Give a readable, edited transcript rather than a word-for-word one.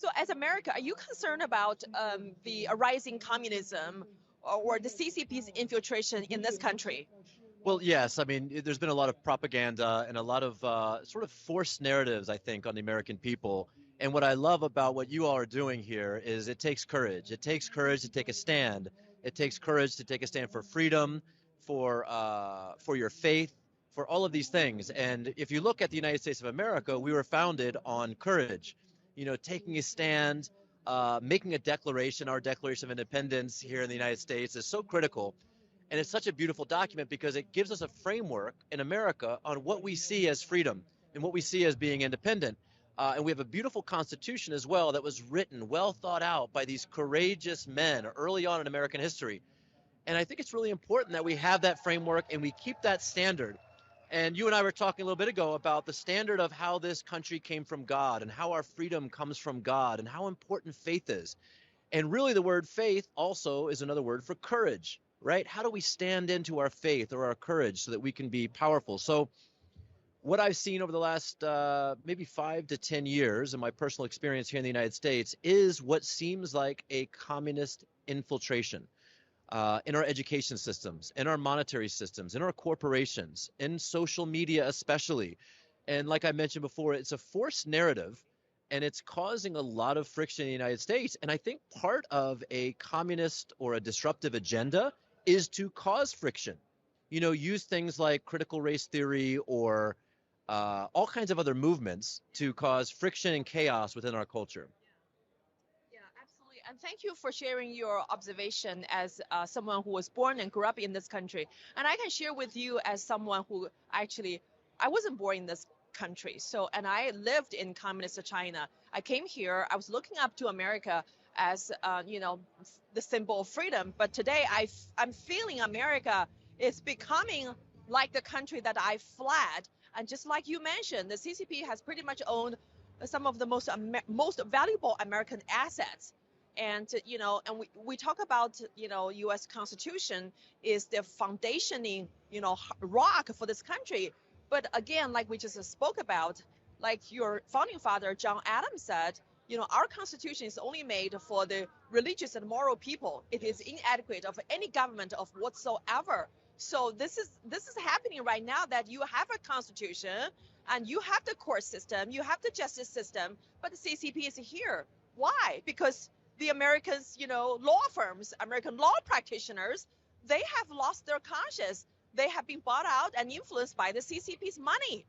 So as America, are you concerned about the rising communism or the CCP's infiltration in this country? Well, yes. I mean, there's been a lot of propaganda and a lot of sort of forced narratives, I think, on the American people. And what I love about what you all are doing here is it takes courage. It takes courage to take a stand. It takes courage to take a stand for freedom, for your faith, for all of these things. And if you look at the United States of America, we were founded on courage. You know, taking a stand, making a declaration. Our Declaration of Independence here in the United States is so critical. And it's such a beautiful document because it gives us a framework in America on what we see as freedom and what we see as being independent. And we have a beautiful constitution as well that was written, well thought out by these courageous men early on in American history. And I think it's really important that we have that framework and we keep that standard. And you and I were talking a little bit ago about the standard of how this country came from God and how our freedom comes from God and how important faith is. And really the word faith also is another word for courage, right? How do we stand into our faith or our courage so that we can be powerful? So what I've seen over the last maybe 5 to 10 years in my personal experience here in the United States is what seems like a communist infiltration in our education systems, in our monetary systems, in our corporations, in social media especially. And like I mentioned before, it's a forced narrative and it's causing a lot of friction in the United States. And I think part of a communist or a disruptive agenda is to cause friction. You know, use things like critical race theory or all kinds of other movements to cause friction and chaos within our culture. Yeah, absolutely. And thank you for sharing your observation as someone who was born and grew up in this country. And I can share with you as someone who actually, I wasn't born in this country. So, and I lived in communist China. I came here, I was looking up to America as, you know, the symbol of freedom. But today I'm feeling America is becoming like the country that I fled. And just like you mentioned, the CCP has pretty much owned some of the most valuable American assets. And, you know, and we talk about, you know, U.S. Constitution is the foundationing, you know, rock for this country. But again, like we just spoke about, like your founding father, John Adams said, you know, our Constitution is only made for the religious and moral people. It is inadequate of any government of whatsoever. So this is happening right now, that you have a Constitution and you have the court system, you have the justice system, but the CCP is here. Why? Because the Americans, you know, law firms, American law practitioners, they have lost their conscience. They have been bought out and influenced by the CCP's money.